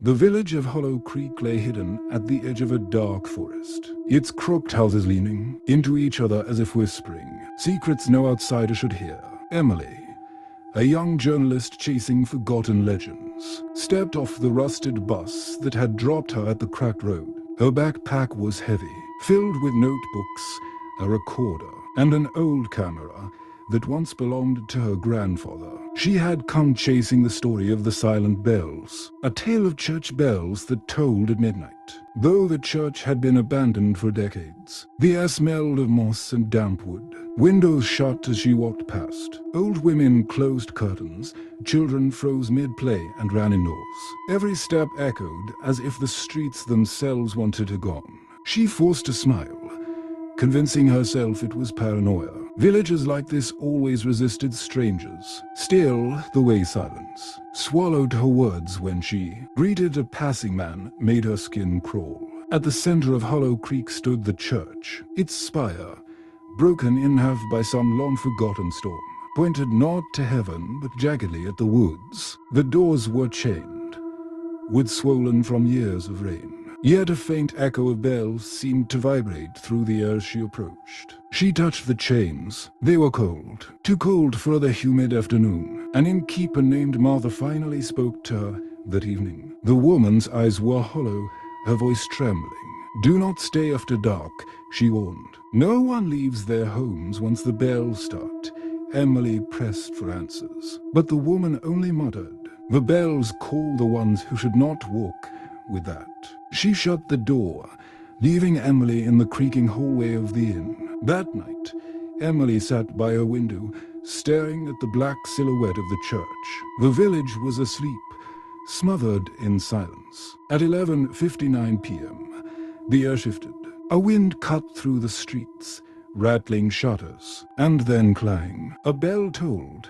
The village of Hollow Creek lay hidden at the edge of a dark forest, its crooked houses leaning into each other as if whispering secrets no outsider should hear. Emily, a young journalist chasing forgotten legends, stepped off the rusted bus that had dropped her at the cracked road. Her backpack was heavy, filled with notebooks, a recorder, and an old camera that once belonged to her grandfather. She had come chasing the story of the silent bells, a tale of church bells that tolled at midnight. Though the church had been abandoned for decades, the air smelled of moss and damp wood. Windows shut as she walked past. Old women closed curtains, children froze mid-play and ran indoors. Every step echoed as if the streets themselves wanted her gone. She forced a smile, convincing herself it was paranoia. Villagers like this always resisted strangers. Still, the way silence swallowed her words when she greeted a passing man made her skin crawl. At the center of Hollow Creek stood the church, its spire, broken in half by some long-forgotten storm, pointed not to heaven but jaggedly at the woods. The doors were chained, wood swollen from years of rain. Yet a faint echo of bells seemed to vibrate through the air she approached. She touched the chains. They were cold, too cold for the humid afternoon. An innkeeper named Martha finally spoke to her that evening. The woman's eyes were hollow, her voice trembling. "Do not stay after dark," she warned. "No one leaves their homes once the bells start." Emily pressed for answers, but the woman only muttered, "The bells call the ones who should not walk." With that, she shut the door, leaving Emily in the creaking hallway of the inn. That night, Emily sat by her window, staring at the black silhouette of the church. The village was asleep, smothered in silence. At 11:59 p.m., the air shifted. A wind cut through the streets, rattling shutters, and then clang. A bell tolled,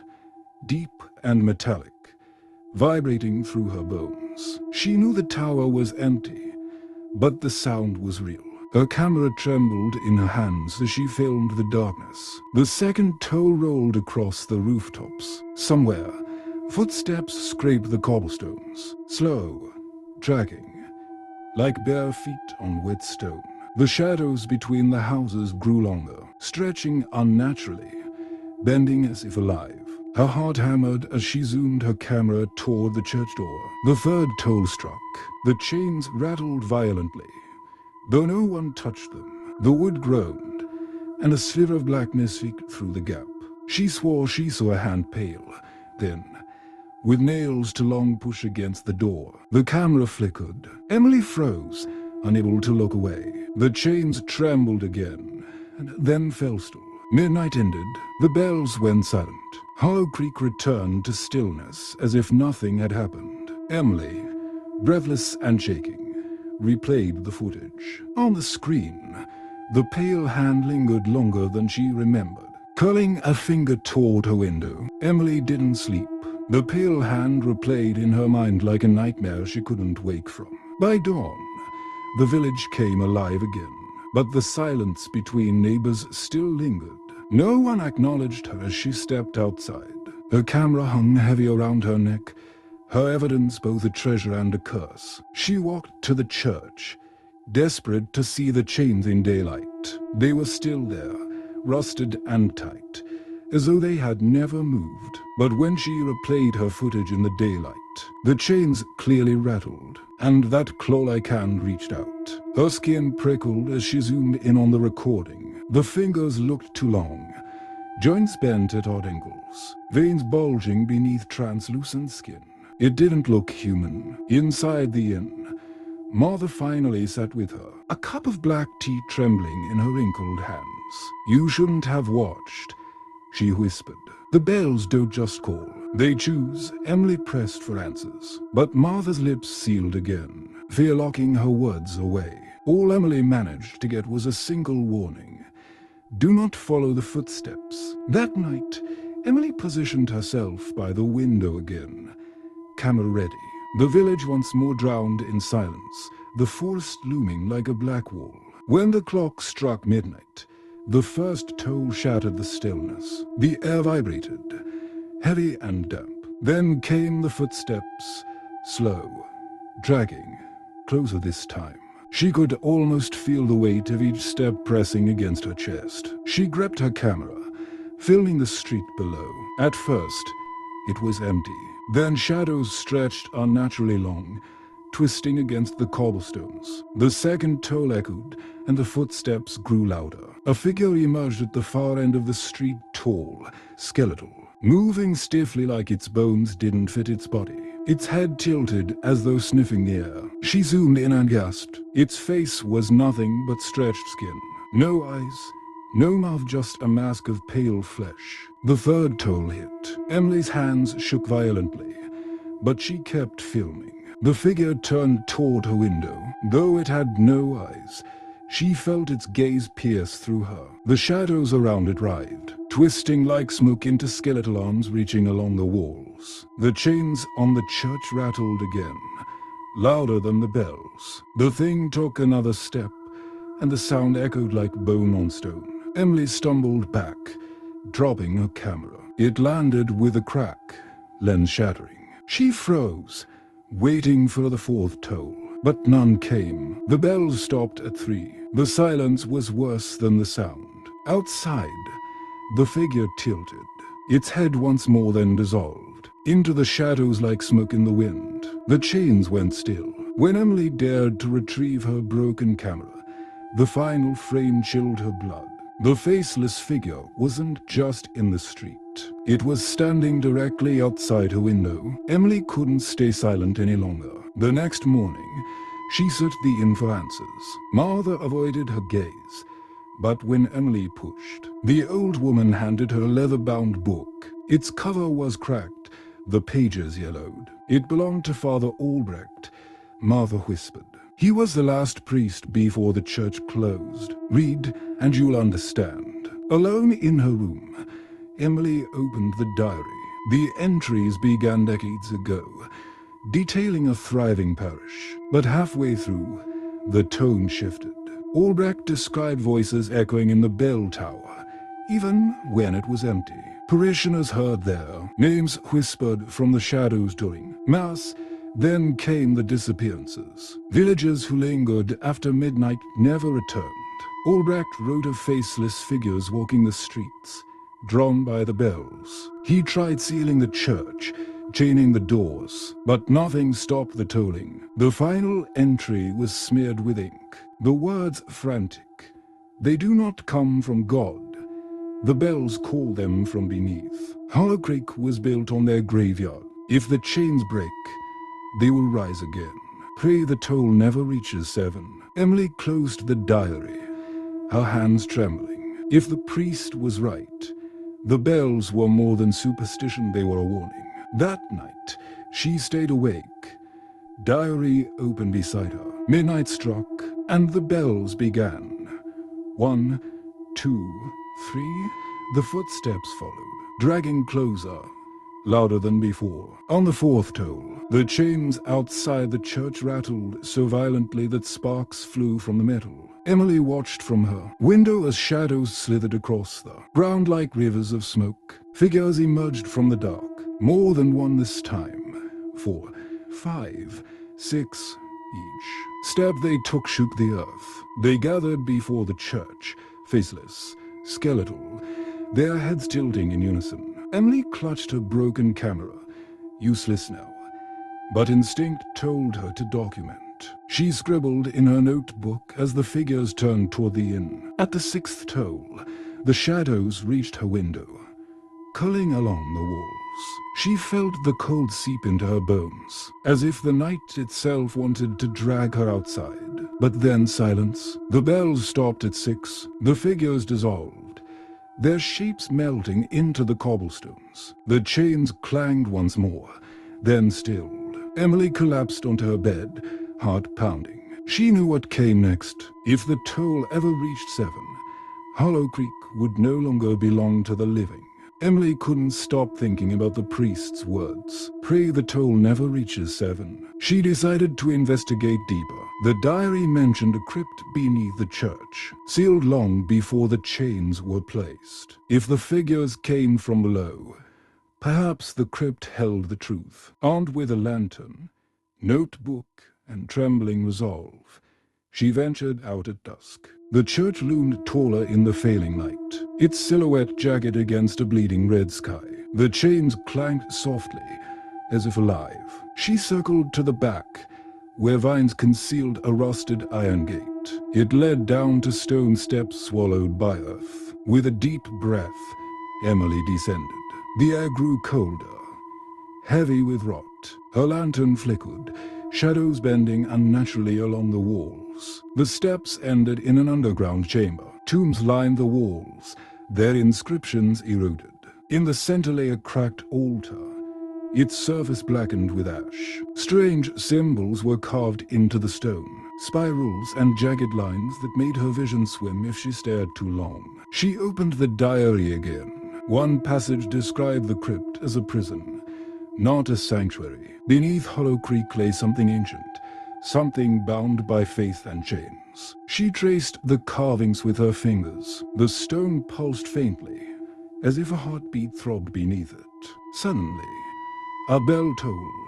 deep and metallic, vibrating through her bones. She knew the tower was empty, but the sound was real. Her camera trembled in her hands as she filmed the darkness. The second toll rolled across the rooftops. Somewhere, footsteps scraped the cobblestones, slow, dragging, like bare feet on wet stone. The shadows between the houses grew longer, stretching unnaturally, bending as if alive. Her heart hammered as she zoomed her camera toward the church door. The third toll struck. The chains rattled violently, though no one touched them. The wood groaned, and a sliver of blackness peeked through the gap. She swore she saw a hand pale, thin, with nails to long push against the door. The camera flickered. Emily froze, unable to look away. The chains trembled again, and then fell still. Midnight ended. The bells went silent. Hollow Creek returned to stillness as if nothing had happened. Emily, breathless and shaking, replayed the footage. On the screen, the pale hand lingered longer than she remembered. Curling a finger toward her window, Emily didn't sleep. The pale hand replayed in her mind like a nightmare she couldn't wake from. By dawn, the village came alive again, but the silence between neighbors still lingered. No one acknowledged her as she stepped outside. Her camera hung heavy around her neck, her evidence both a treasure and a curse. She walked to the church, desperate to see the chains in daylight. They were still there, rusted and tight, as though they had never moved. But when she replayed her footage in the daylight, the chains clearly rattled, and that claw-like hand reached out. Her skin prickled as she zoomed in on the recording. The fingers looked too long, joints bent at odd angles, veins bulging beneath translucent skin. It didn't look human. Inside the inn, Martha finally sat with her, a cup of black tea trembling in her wrinkled hands. "You shouldn't have watched," she whispered. "The bells don't just call, they choose." Emily pressed for answers, but Martha's lips sealed again, fear locking her words away. All Emily managed to get was a single warning: do not follow the footsteps. That night, Emily positioned herself by the window again, camera ready. The village once more drowned in silence, the forest looming like a black wall. When the clock struck midnight, the first toll shattered the stillness. The air vibrated, heavy and damp. Then came the footsteps, slow, dragging closer this time. She could almost feel the weight of each step pressing against her chest. She grabbed her camera, filming the street below. At first, it was empty. Then shadows stretched unnaturally long, twisting against the cobblestones. The second toll echoed, and the footsteps grew louder. A figure emerged at the far end of the street, tall, skeletal, moving stiffly like its bones didn't fit its body. Its head tilted as though sniffing the air. She zoomed in and gasped. Its face was nothing but stretched skin. No eyes, no mouth, just a mask of pale flesh. The third toll hit. Emily's hands shook violently, but she kept filming. The figure turned toward her window. Though it had no eyes, she felt its gaze pierce through her. The shadows around it writhed, twisting like smoke into skeletal arms reaching along the walls. The chains on the church rattled again, louder than the bells. The thing took another step, and the sound echoed like bone on stone. Emily stumbled back, dropping her camera. It landed with a crack, lens shattering. She froze, waiting for the fourth toll, but none came. The bells stopped at 3. The silence was worse than the sound. Outside, the figure tilted, its head once more, then dissolved into the shadows like smoke in the wind. The chains went still. When Emily dared to retrieve her broken camera, the final frame chilled her blood. The faceless figure wasn't just in the street. It was standing directly outside her window. Emily couldn't stay silent any longer. The next morning, she searched the inn for answers. Martha avoided her gaze, but when Emily pushed, the old woman handed her a leather-bound book. Its cover was cracked, the pages yellowed. It belonged to Father Albrecht, Martha whispered. He was the last priest before the church closed. Read, and you'll understand. Alone in her room, Emily opened the diary. The entries began decades ago, detailing a thriving parish. But halfway through, the tone shifted. Albrecht described voices echoing in the bell tower, even when it was empty. Parishioners heard there, names whispered from the shadows during Mass. Then came the disappearances. Villagers who lingered after midnight never returned. Albrecht wrote of faceless figures walking the streets, drawn by the bells. He tried sealing the church, chaining the doors, but nothing stopped the tolling. The final entry was smeared with ink. The words frantic. They do not come from God. The bells call them from beneath. Hollow Creek was built on their graveyard. If the chains break, they will rise again. Pray the toll never reaches 7. Emily closed the diary, her hands trembling. If the priest was right, the bells were more than superstition, they were a warning. That night, she stayed awake, diary open beside her. Midnight struck, and the bells began. 1, 2, 3. The footsteps followed, dragging closer, louder than before. On the fourth toll, the chains outside the church rattled so violently that sparks flew from the metal. Emily watched from her window as shadows slithered across the ground like rivers of smoke. Figures emerged from the dark, more than one this time. 4, 5, 6 each. Step they took shook the earth. They gathered before the church, faceless, skeletal, their heads tilting in unison. Emily clutched her broken camera, useless now, but instinct told her to document. She scribbled in her notebook as the figures turned toward the inn. At the 6th toll, the shadows reached her window, culling along the walls. She felt the cold seep into her bones, as if the night itself wanted to drag her outside. But then silence. The bells stopped at 6. The figures dissolved, their shapes melting into the cobblestones. The chains clanged once more, then stilled. Emily collapsed onto her bed, heart pounding. She knew what came next. If the toll ever reached 7, Hollow Creek would no longer belong to the living. Emily couldn't stop thinking about the priest's words. Pray the toll never reaches 7. She decided to investigate deeper. The diary mentioned a crypt beneath the church, sealed long before the chains were placed. If the figures came from below, perhaps the crypt held the truth. Armed with a lantern, notebook, and trembling resolve, she ventured out at dusk. The church loomed taller in the failing light, its silhouette jagged against a bleeding red sky. The chains clanked softly, as if alive. She circled to the back, where vines concealed a rusted iron gate. It led down to stone steps swallowed by earth. With a deep breath, Emily descended. The air grew colder, heavy with rot. Her lantern flickered, shadows bending unnaturally along the walls. The steps ended in an underground chamber. Tombs lined the walls, their inscriptions eroded. In the center lay a cracked altar, its surface blackened with ash. Strange symbols were carved into the stone, spirals and jagged lines that made her vision swim if she stared too long. She opened the diary again. One passage described the crypt as a prison, not a sanctuary. Beneath Hollow Creek lay something ancient, something bound by faith and chains. She traced the carvings with her fingers. The stone pulsed faintly, as if a heartbeat throbbed beneath it. Suddenly, a bell tolled.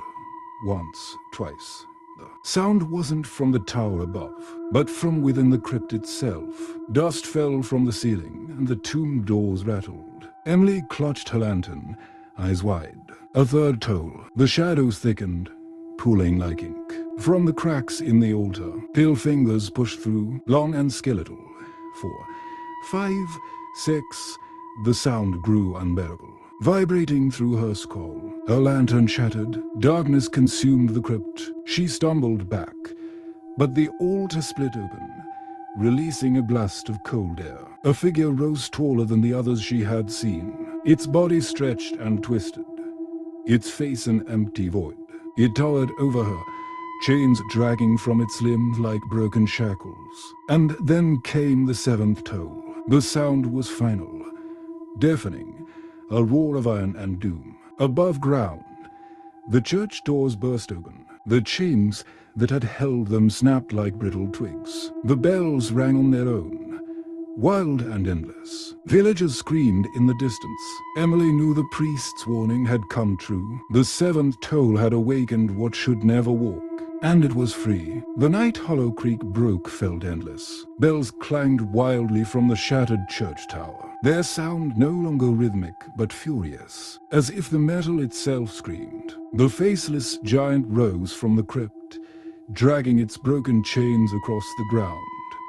Once, twice. The sound wasn't from the tower above, but from within the crypt itself. Dust fell from the ceiling, and the tomb doors rattled. Emily clutched her lantern, eyes wide. A third toll. The shadows thickened, pooling like ink. From the cracks in the altar, pale fingers pushed through, long and skeletal. 4, 5, 6. The sound grew unbearable, vibrating through her skull. Her lantern shattered. Darkness consumed the crypt. She stumbled back, but the altar split open, releasing a blast of cold air. A figure rose taller than the others she had seen. Its body stretched and twisted, its face an empty void. It towered over her, chains dragging from its limbs like broken shackles. And then came the seventh toll. The sound was final, deafening, a roar of iron and doom. Above ground, the church doors burst open. The chains that had held them snapped like brittle twigs. The bells rang on their own, wild and endless. Villagers screamed in the distance. Emily knew the priest's warning had come true. The seventh toll had awakened what should never walk, and it was free. The night Hollow Creek broke felt endless. Bells clanged wildly from the shattered church tower, their sound no longer rhythmic but furious, as if the metal itself screamed. The faceless giant rose from the crypt, dragging its broken chains across the ground.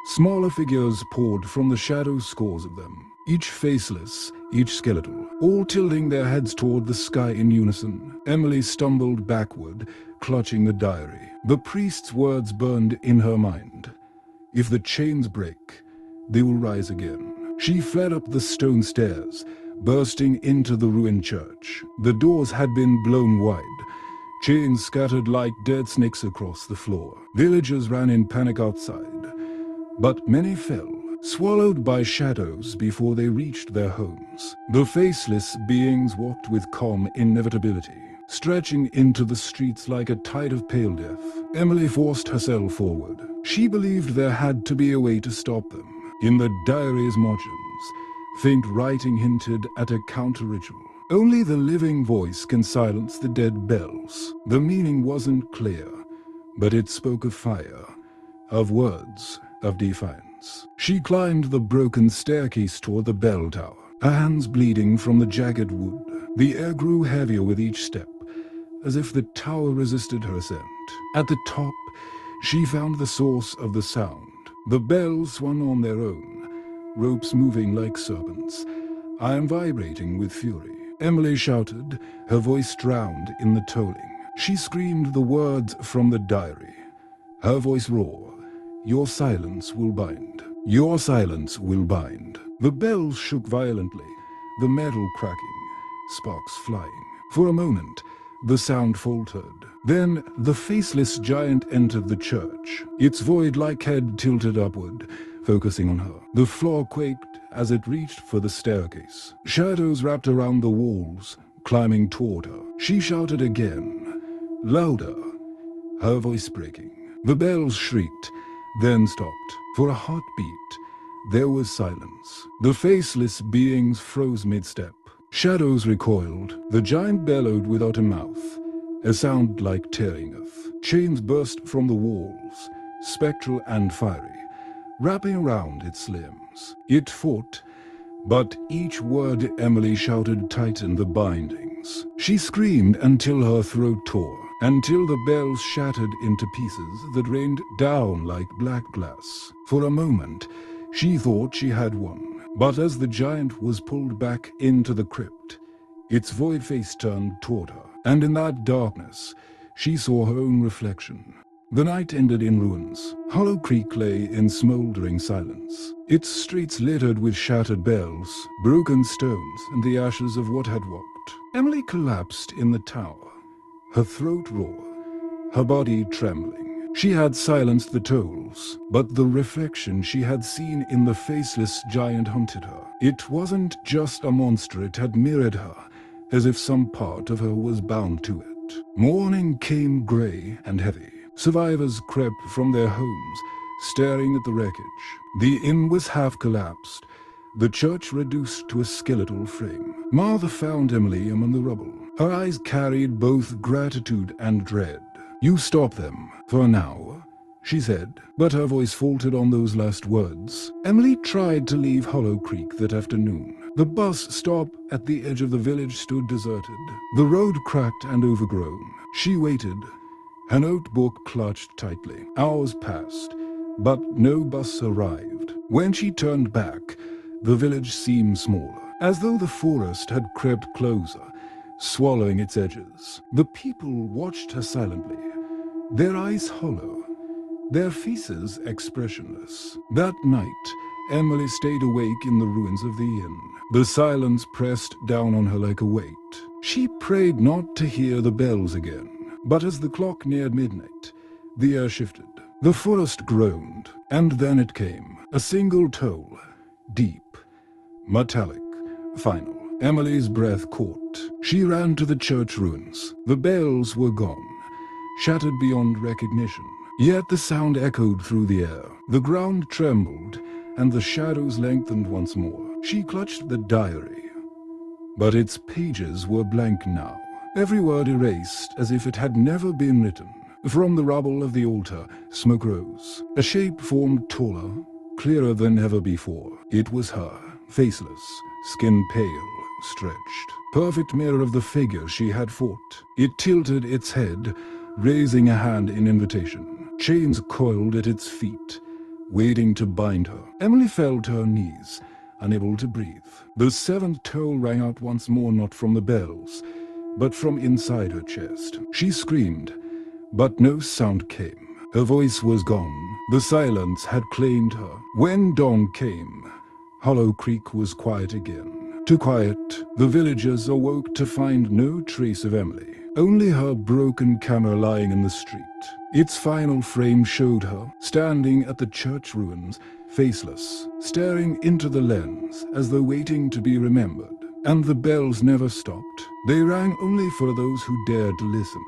Smaller figures poured from the shadows, scores of them, each faceless, each skeletal, all tilting their heads toward the sky in unison. Emily stumbled backward, clutching the diary. The priest's words burned in her mind. If the chains break, they will rise again. She fled up the stone stairs, bursting into the ruined church. The doors had been blown wide, chains scattered like dead snakes across the floor. Villagers ran in panic outside, but many fell, swallowed by shadows before they reached their homes. The faceless beings walked with calm inevitability, stretching into the streets like a tide of pale death. Emily forced herself forward. She believed there had to be a way to stop them. In the diary's margins, faint writing hinted at a counter-ritual. Only the living voice can silence the dead bells. The meaning wasn't clear, but it spoke of fire, of words, of defiance. She climbed the broken staircase toward the bell tower, her hands bleeding from the jagged wood. The air grew heavier with each step, as if the tower resisted her ascent. At the top, she found the source of the sound. The bells swung on their own, ropes moving like serpents, iron vibrating with fury. Emily shouted, her voice drowned in the tolling. She screamed the words from the diary, her voice raw. Your silence will bind. Your silence will bind. The bells shook violently, the metal cracking, sparks flying. For a moment, the sound faltered. Then the faceless giant entered the church, its void-like head tilted upward, focusing on her. The floor quaked as it reached for the staircase. Shadows wrapped around the walls, climbing toward her. She shouted again, louder, her voice breaking. The bells shrieked, then stopped. For a heartbeat, there was silence. The faceless beings froze mid-step. Shadows recoiled. The giant bellowed without a mouth, a sound like tearing earth. Chains burst from the walls, spectral and fiery, wrapping around its limbs. It fought, but each word Emily shouted tightened the bindings. She screamed until her throat tore, until the bells shattered into pieces that rained down like black glass. For a moment, she thought she had won, but as the giant was pulled back into the crypt, its void face turned toward her, and in that darkness, she saw her own reflection. The night ended in ruins. Hollow Creek lay in smoldering silence, its streets littered with shattered bells, broken stones, and the ashes of what had walked. Emily collapsed in the tower, her throat raw, her body trembling. She had silenced the tolls, but the reflection she had seen in the faceless giant haunted her. It wasn't just a monster, it had mirrored her, as if some part of her was bound to it. Morning came grey and heavy. Survivors crept from their homes, staring at the wreckage. The inn was half collapsed, the church reduced to a skeletal frame. Martha found Emily among the rubble. Her eyes carried both gratitude and dread. "You stop them, for now," she said, but her voice faltered on those last words. Emily tried to leave Hollow Creek that afternoon. The bus stop at the edge of the village stood deserted. The road cracked and overgrown. She waited, her notebook clutched tightly. Hours passed, but no bus arrived. When she turned back, the village seemed smaller, as though the forest had crept closer, swallowing its edges. The people watched her silently, their eyes hollow, their faces expressionless. That night, Emily stayed awake in the ruins of the inn. The silence pressed down on her like a weight. She prayed not to hear the bells again. But as the clock neared midnight, the air shifted. The forest groaned, and then it came. A single toll, deep, metallic, final. Emily's breath caught. She ran to the church ruins. The bells were gone, shattered beyond recognition. Yet the sound echoed through the air. The ground trembled, and the shadows lengthened once more. She clutched the diary, but its pages were blank now. Every word erased as if it had never been written. From the rubble of the altar, smoke rose. A shape formed taller, clearer than ever before. It was her, faceless, skin pale, stretched. Perfect mirror of the figure she had fought. It tilted its head, raising a hand in invitation. Chains coiled at its feet, waiting to bind her. Emily fell to her knees, unable to breathe. The seventh toll rang out once more, not from the bells, but from inside her chest. She screamed, but no sound came. Her voice was gone. The silence had claimed her. When dawn came, Hollow Creek was quiet again. Too quiet, the villagers awoke to find no trace of Emily. Only her broken camera lying in the street. Its final frame showed her, standing at the church ruins, faceless, staring into the lens as though waiting to be remembered. And the bells never stopped. They rang only for those who dared to listen.